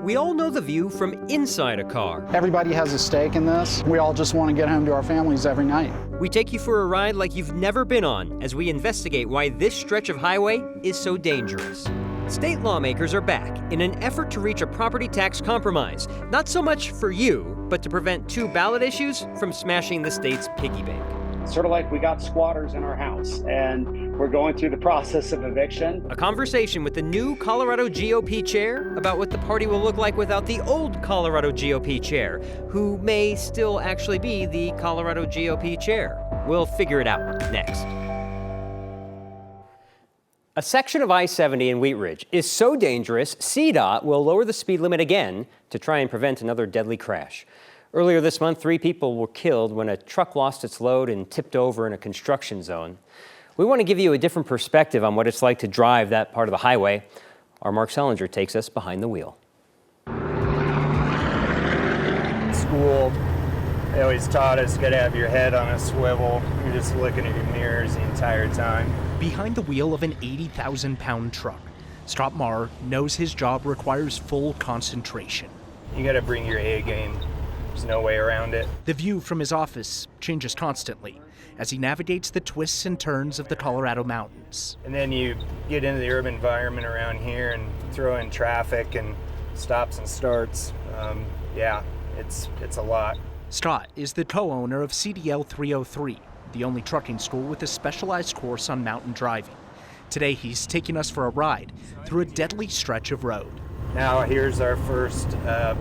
We all know the view from inside a car. Everybody has a stake in this. We all just want to get home to our families every night. We take you for a ride like you've never been on as we investigate why this stretch of highway is so dangerous. State lawmakers are back in an effort to reach a property tax compromise, not so much for you, but to prevent two ballot issues from smashing the state's piggy bank. Sort of like we got squatters in our house and we're going through the process of eviction. A conversation with the new Colorado GOP chair about what the party will look like without the old Colorado GOP chair, who may still actually be the Colorado GOP chair. We'll figure it out next. A section of I-70 in Wheat Ridge is so dangerous, CDOT will lower the speed limit again to try and prevent another deadly crash. Earlier this month, 3 people were killed when a truck lost its load and tipped over in a construction zone. We want to give you a different perspective on what it's like to drive that part of the highway. Our Mark Sellinger takes us behind the wheel. School, they always taught us, got to have your head on a swivel. You're just looking at your mirrors the entire time. Behind the wheel of an 80,000-pound truck, Scott Marr knows his job requires full concentration. You got to bring your A game. There's no way around it. The view from his office changes constantly as he navigates the twists and turns of the Colorado mountains. And then you get into the urban environment around here and throw in traffic and stops and starts. It's a lot. Scott is the co-owner of CDL 303, the only trucking school with a specialized course on mountain driving. Today he's taking us for a ride through a deadly stretch of road. Now here's our first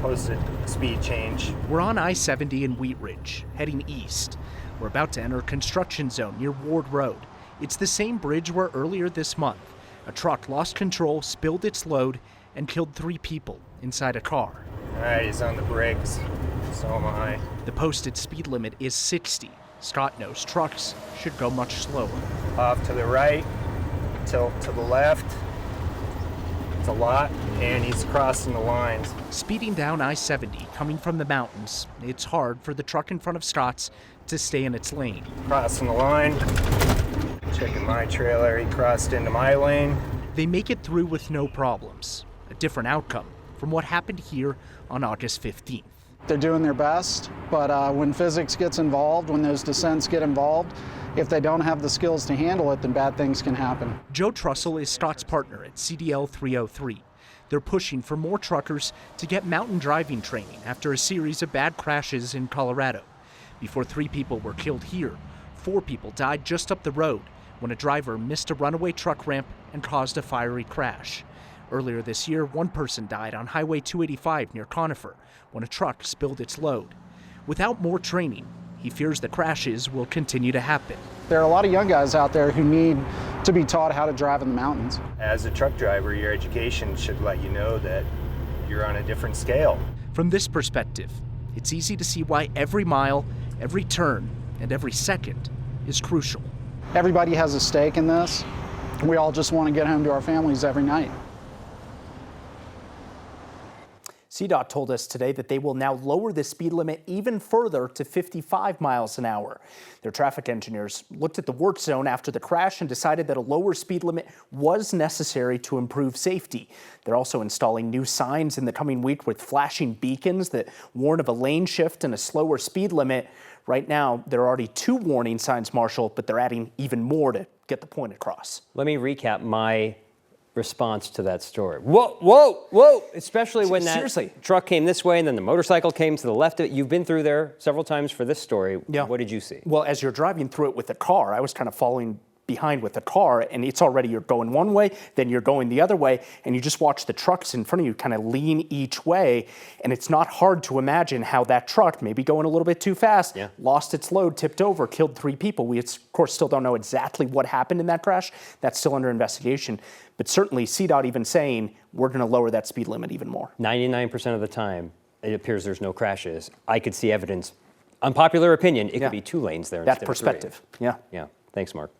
posted speed change. We're on I-70 in Wheat Ridge, heading east. We're about to enter a construction zone near Ward Road. It's the same bridge where earlier this month, a truck lost control, spilled its load, and killed 3 people inside a car. All right, he's on the brakes. So am I. The posted speed limit is 60. Scott knows trucks should go much slower. Off to the right, tilt to the left. It's a lot, and he's crossing the lines. Speeding down I-70, coming from the mountains, it's hard for the truck in front of Scott's to stay in its lane. Crossing the line, checking my trailer, he crossed into my lane. They make it through with no problems. A different outcome from what happened here on August 15th. They're doing their best, but when physics gets involved, when those descents get involved, if they don't have the skills to handle it, then bad things can happen. Joe Trussell is Scott's partner at CDL 303. They're pushing for more truckers to get mountain driving training after a series of bad crashes in Colorado. Before 3 people were killed here, 4 people died just up the road when a driver missed a runaway truck ramp and caused a fiery crash. Earlier this year, 1 person died on Highway 285 near Conifer when a truck spilled its load. Without more training, he fears the crashes will continue to happen. There are a lot of young guys out there who need to be taught how to drive in the mountains. As a truck driver, your education should let you know that you're on a different scale. From this perspective, it's easy to see why every mile, every turn, and every second is crucial. Everybody has a stake in this. We all just want to get home to our families every night. CDOT told us today that they will now lower the speed limit even further to 55 miles an hour. Their traffic engineers looked at the work zone after the crash and decided that a lower speed limit was necessary to improve safety. They're also installing new signs in the coming week with flashing beacons that warn of a lane shift and a slower speed limit. Right now, there are already 2 warning signs, Marshall, but they're adding even more to get the point across. Let me recap my response to that story. Whoa, whoa, whoa! Especially when that truck came this way and then the motorcycle came to the left of it. You've been through there several times for this story. Yeah. What did you see? Well, as you're driving through it with the car, I was kind of following behind with the car, and it's already, you're going one way, then you're going the other way, and you just watch the trucks in front of you kind of lean each way, and it's not hard to imagine how that truck, maybe going a little bit too fast, lost its load, tipped over, killed 3 people. We, of course, still don't know exactly what happened in that crash. That's still under investigation. But certainly CDOT even saying, we're going to lower that speed limit even more. 99% of the time, it appears there's no crashes. I could see evidence. Unpopular opinion, it could be 2 lanes there instead of 3. That perspective, Yeah, thanks, Mark.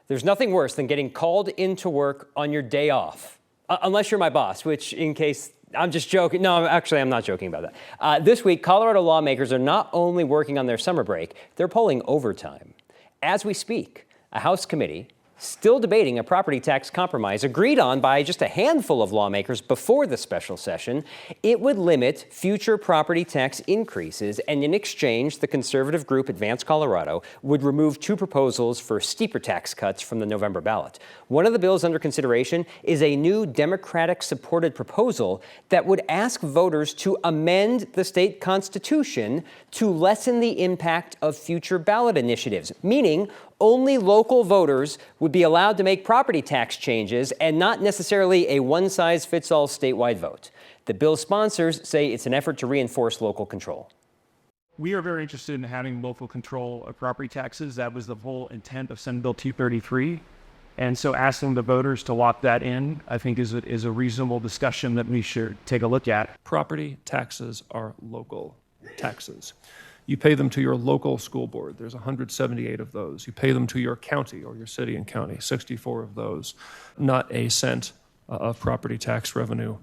There's nothing worse than getting called into work on your day off, unless you're my boss, which in case, I'm just joking. No, actually, I'm not joking about that. This week, Colorado lawmakers are not only working on their summer break, they're pulling overtime. As we speak, a House committee still debating a property tax compromise agreed on by just a handful of lawmakers before the special session. It would limit future property tax increases, and in exchange, the conservative group Advance Colorado would remove two proposals for steeper tax cuts from the November ballot. One of the bills under consideration is a new Democratic-supported proposal that would ask voters to amend the state constitution to lessen the impact of future ballot initiatives, meaning only local voters would be allowed to make property tax changes and not necessarily a one-size-fits-all statewide vote. The bill's sponsors say it's an effort to reinforce local control. We are very interested in having local control of property taxes. That was the whole intent of Senate Bill 233. And so asking the voters to lock that in, I think is a reasonable discussion that we should take a look at. Property taxes are local taxes. You pay them to your local school board. There's 178 of those. You pay them to your county or your city and county, 64 of those. Not a cent of property tax revenue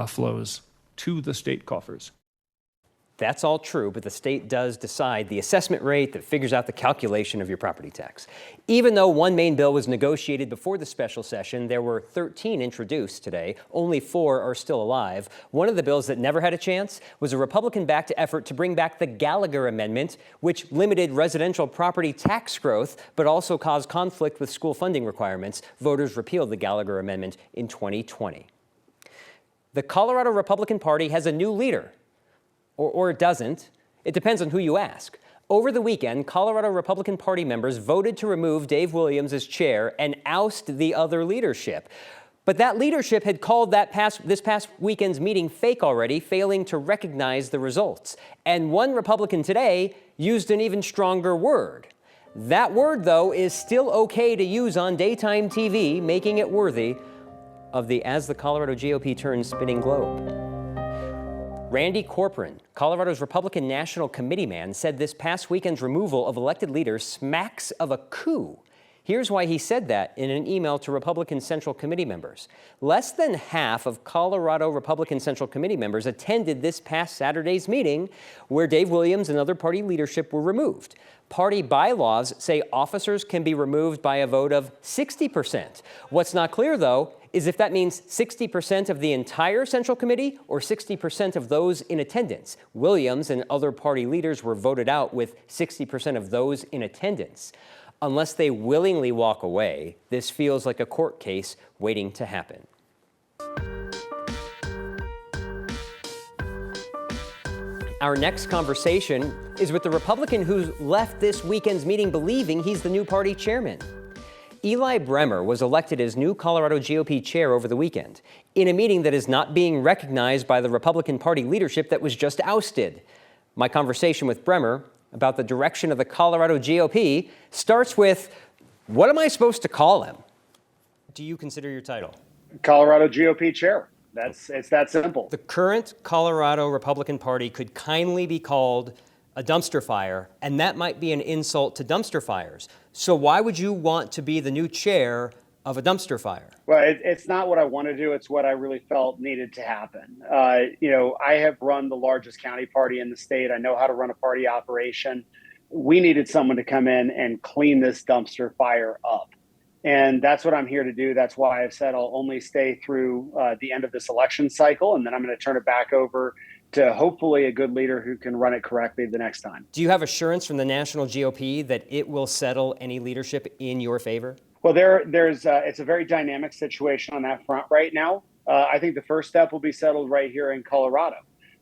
flows to the state coffers. That's all true, but the state does decide the assessment rate that figures out the calculation of your property tax. Even though one main bill was negotiated before the special session, there were 13 introduced today. Only 4 are still alive. One of the bills that never had a chance was a Republican-backed effort to bring back the Gallagher Amendment, which limited residential property tax growth, but also caused conflict with school funding requirements. Voters repealed the Gallagher Amendment in 2020. The Colorado Republican Party has a new leader. Or it doesn't. It depends on who you ask. Over the weekend, Colorado Republican Party members voted to remove Dave Williams as chair and oust the other leadership. But that leadership had called this past weekend's meeting fake already, failing to recognize the results. And one Republican today used an even stronger word. That word, though, is still okay to use on daytime TV, making it worthy of the As the Colorado GOP Turns Spinning Globe. Randy Corcoran, Colorado's Republican National Committee man, said this past weekend's removal of elected leaders smacks of a coup. Here's why he said that in an email to Republican Central Committee members. Less than half of Colorado Republican Central Committee members attended this past Saturday's meeting where Dave Williams and other party leadership were removed. Party bylaws say officers can be removed by a vote of 60%. What's not clear, though, is if that means 60% of the entire Central Committee or 60% of those in attendance. Williams and other party leaders were voted out with 60% of those in attendance. Unless they willingly walk away, this feels like a court case waiting to happen. Our next conversation is with the Republican who left this weekend's meeting believing he's the new party chairman. Eli Brer was elected as new Colorado GOP chair over the weekend in a meeting that is not being recognized by the Republican Party leadership that was just ousted. My conversation with Brer about the direction of the Colorado GOP starts with, what am I supposed to call him? Do you consider your title? Colorado GOP chair. It's that simple. The current Colorado Republican Party could kindly be called a dumpster fire, and that might be an insult to dumpster fires. So why would you want to be the new chair of a dumpster fire? Well, it's not what I want to do. It's what I really felt needed to happen. I have run the largest county party in the state. I know how to run a party operation. We needed someone to come in and clean this dumpster fire up. And that's what I'm here to do. That's why I've said I'll only stay through the end of this election cycle, and then I'm going to turn it back over to hopefully a good leader who can run it correctly the next time. Do you have assurance from the national GOP that it will settle any leadership in your favor? Well, it's a very dynamic situation on that front right now. I think the first step will be settled right here in Colorado.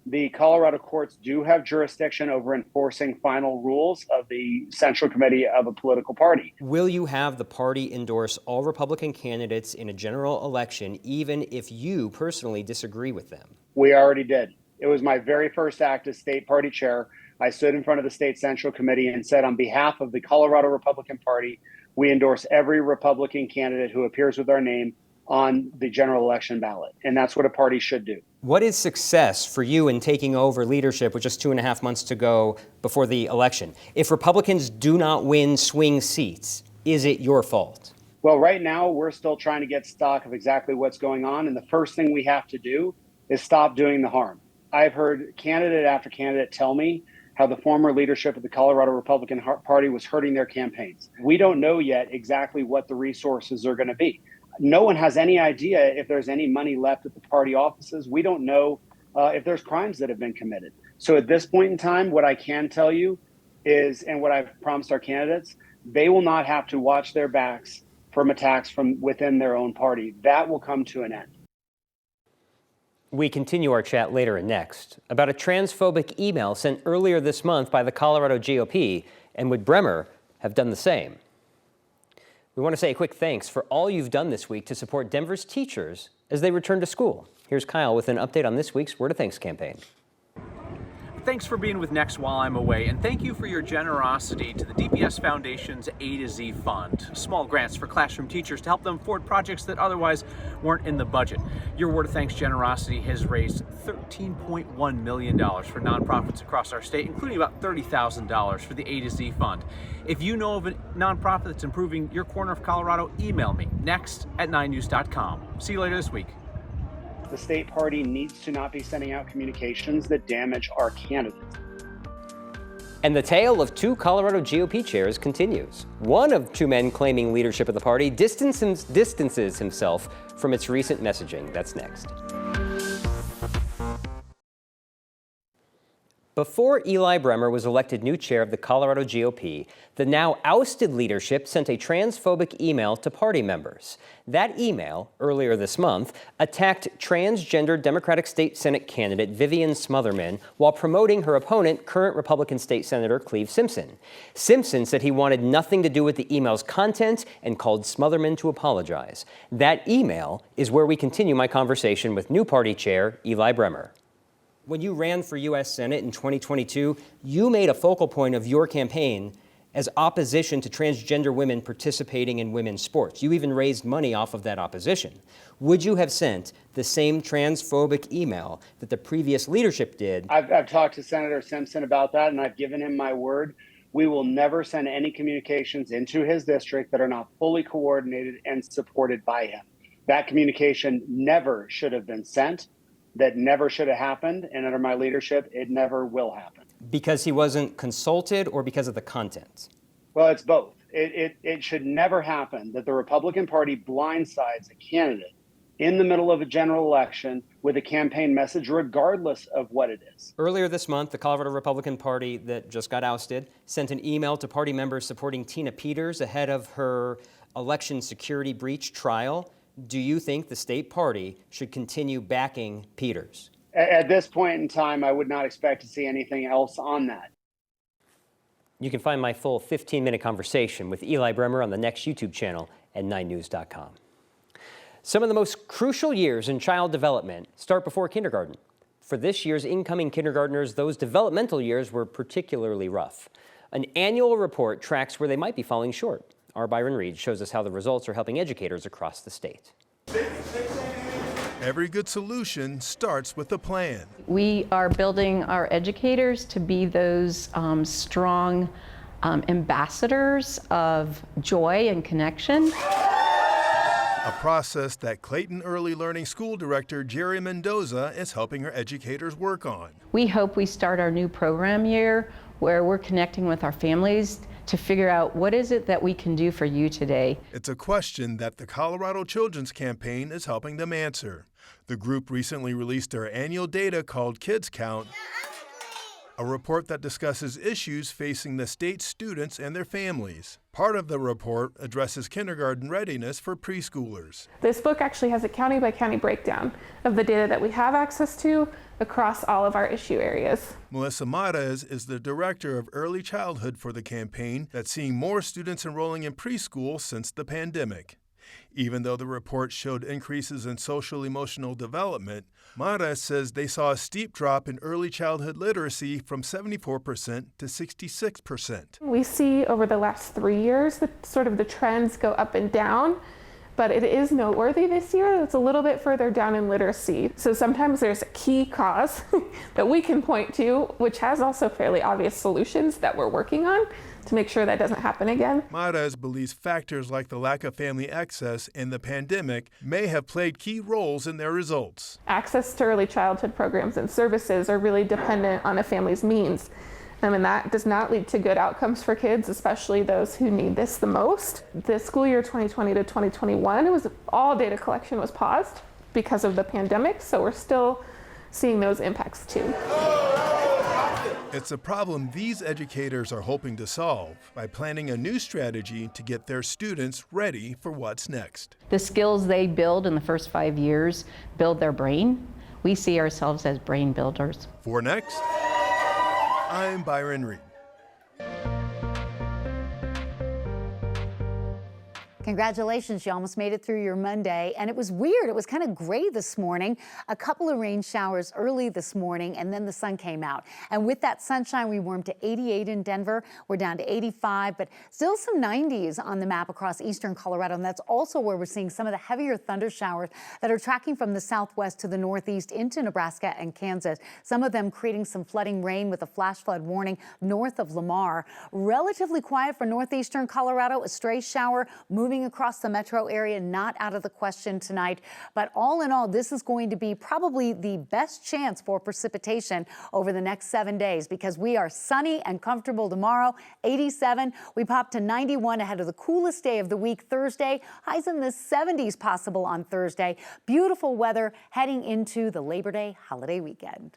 The Colorado courts do have jurisdiction over enforcing final rules of the Central Committee of a political party. Will you have the party endorse all Republican candidates in a general election, even if you personally disagree with them? We already did. It was my very first act as state party chair. I stood in front of the state Central Committee and said, on behalf of the Colorado Republican Party, we endorse every Republican candidate who appears with our name on the general election ballot. And that's what a party should do. What is success for you in taking over leadership with just 2.5 months to go before the election? If Republicans do not win swing seats, is it your fault? Well, right now, we're still trying to get stock of exactly what's going on. And the first thing we have to do is stop doing the harm. I've heard candidate after candidate tell me how the former leadership of the Colorado Republican Party was hurting their campaigns. We don't know yet exactly what the resources are going to be. No one has any idea if there's any money left at the party offices. We don't know if there's crimes that have been committed. So at this point in time, what I can tell you is, and what I've promised our candidates, they will not have to watch their backs from attacks from within their own party. That will come to an end. We continue our chat later and next about a transphobic email sent earlier this month by the Colorado GOP, and would Bremer have done the same? We want to say a quick thanks for all you've done this week to support Denver's teachers as they return to school. Here's Kyle with an update on this week's Word of Thanks campaign. Thanks for being with Next while I'm away, and thank you for your generosity to the DPS Foundation's A to Z Fund, small grants for classroom teachers to help them afford projects that otherwise weren't in the budget. Your Word of Thanks generosity has raised $13.1 million for nonprofits across our state, including about $30,000 for the A to Z Fund. If you know of a nonprofit that's improving your corner of Colorado, email me, next@9news.com. See you later this week. The state party needs to not be sending out communications that damage our candidates. And the tale of two Colorado GOP chairs continues. One of two men claiming leadership of the party distances himself from its recent messaging. That's next. Before Eli Brer was elected new chair of the Colorado GOP, the now ousted leadership sent a transphobic email to party members. That email, earlier this month, attacked transgender Democratic State Senate candidate Vivian Smotherman while promoting her opponent, current Republican State Senator Cleve Simpson. Simpson said he wanted nothing to do with the email's content and called Smotherman to apologize. That email is where we continue my conversation with new party chair Eli Brer. When you ran for U.S. Senate in 2022, you made a focal point of your campaign as opposition to transgender women participating in women's sports. You even raised money off of that opposition. Would you have sent the same transphobic email that the previous leadership did? I've talked to Senator Simpson about that, and I've given him my word. We will never send any communications into his district that are not fully coordinated and supported by him. That communication never should have been sent. That never should have happened, and under my leadership, it never will happen. Because he wasn't consulted or because of the content? Well, it's both. It should never happen that the Republican Party blindsides a candidate in the middle of a general election with a campaign message, regardless of what it is. Earlier this month, the Colorado Republican Party that just got ousted sent an email to party members supporting Tina Peters ahead of her election security breach trial. Do you think the state party should continue backing Peters? At this point in time, I would not expect to see anything else on that. You can find my full 15-minute conversation with Eli Brer on the Next YouTube channel at 9news.com. Some of the most crucial years in child development start before kindergarten. For this year's incoming kindergartners, those developmental years were particularly rough. An annual report tracks where they might be falling short. Our Byron Reed shows us how the results are helping educators across the state. Every good solution starts with a plan. We are building our educators to be those strong ambassadors of joy and connection. A process that Clayton Early Learning School Director Jerry Mendoza is helping her educators work on. We hope we start our new program year where we're connecting with our families to figure out what is it that we can do for you today. It's a question that the Colorado Children's Campaign is helping them answer. The group recently released their annual data called Kids Count, a report that discusses issues facing the state's students and their families. Part of the report addresses kindergarten readiness for preschoolers. This book actually has a county-by-county breakdown of the data that we have access to across all of our issue areas. Melissa Mares is the director of early childhood for the campaign that's seeing more students enrolling in preschool since the pandemic. Even though the report showed increases in social-emotional development, Mares says they saw a steep drop in early childhood literacy from 74% to 66%. We see over the last 3 years that sort of the trends go up and down, but it is noteworthy this year. It's a little bit further down in literacy. So sometimes there's a key cause that we can point to, which has also fairly obvious solutions that we're working on to make sure that doesn't happen again. Mares believes factors like the lack of family access and the pandemic may have played key roles in their results. Access to early childhood programs and services are really dependent on a family's means. And that does not lead to good outcomes for kids, especially those who need this the most. The school year 2020 to 2021, all data collection was paused because of the pandemic, so we're still seeing those impacts too. It's a problem these educators are hoping to solve by planning a new strategy to get their students ready for what's next. The skills they build in the first 5 years build their brain. We see ourselves as brain builders. For Next, I'm Byron Reed. Congratulations, you almost made it through your Monday. And it was weird. It was kind of gray this morning. A couple of rain showers early this morning, and then the sun came out. And with that sunshine, we warmed to 88 in Denver. We're down to 85, but still some 90s on the map across eastern Colorado. And that's also where we're seeing some of the heavier thunder showers that are tracking from the southwest to the northeast into Nebraska and Kansas. Some of them creating some flooding rain with a flash flood warning north of Lamar. Relatively quiet for northeastern Colorado. A stray shower moving across the metro area, not out of the question tonight. But all in all, this is going to be probably the best chance for precipitation over the next 7 days because we are sunny and comfortable tomorrow, 87. We pop to 91 ahead of the coolest day of the week, Thursday. Highs in the 70s possible on Thursday. Beautiful weather heading into the Labor Day holiday weekend.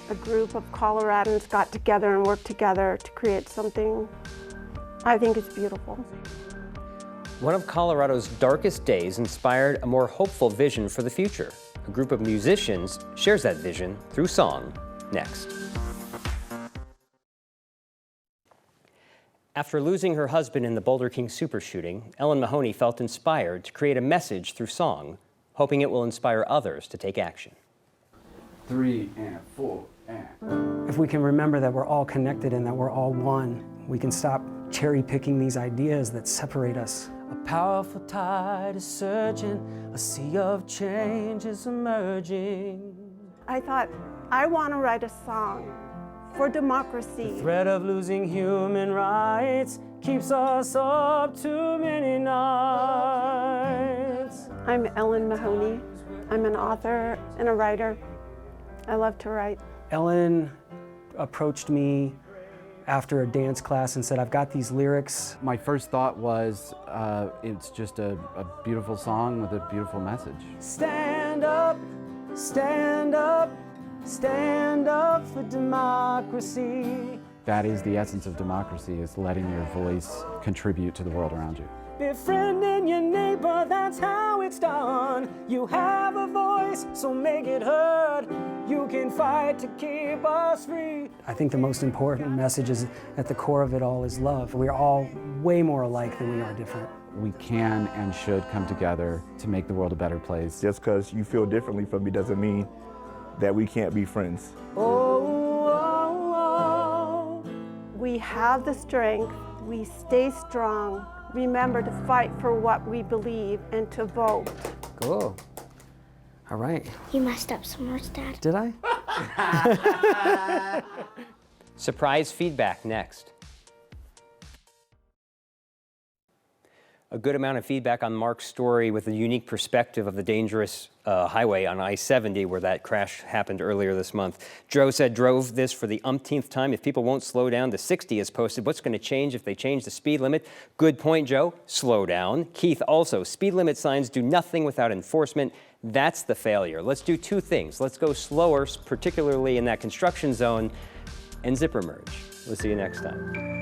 A group of Coloradans got together and worked together to create something I think is beautiful. One of Colorado's darkest days inspired a more hopeful vision for the future. A group of musicians shares that vision through song. Next. After losing her husband in the Boulder King super shooting, Ellen Mahoney felt inspired to create a message through song, hoping it will inspire others to take action. 3 and 4 and. If we can remember that we're all connected and that we're all one, we can stop cherry picking these ideas that separate us. A powerful tide is surging, a sea of change is emerging. I thought, I want to write a song for democracy. The threat of losing human rights keeps us up too many nights. I'm Ellen Mahoney. I'm an author and a writer. I love to write. Ellen approached me after a dance class and said, I've got these lyrics. My first thought was, it's just a beautiful song with a beautiful message. Stand up, stand up, stand up for democracy. That is the essence of democracy, is letting your voice contribute to the world around you. Befriending your neighbor, that's how it's done. You have a voice, so make it heard. You can fight to keep us free. I think the most important message is at the core of it all is love. We're all way more alike than we are different. We can and should come together to make the world a better place. Just because you feel differently from me doesn't mean that we can't be friends. We have the strength, we stay strong. Remember to fight for what we believe and to vote. Cool. All right. You messed up some words, Dad. Did I? Surprise feedback next. A good amount of feedback on Mark's story with a unique perspective of the dangerous highway on I-70 where that crash happened earlier this month. Joe said drove this for the umpteenth time. If people won't slow down to 60 as posted, what's going to change if they change the speed limit? Good point, Joe. Slow down. Keith also, speed limit signs do nothing without enforcement. That's the failure. Let's do two things. Let's go slower, particularly in that construction zone, and zipper merge. We'll see you next time.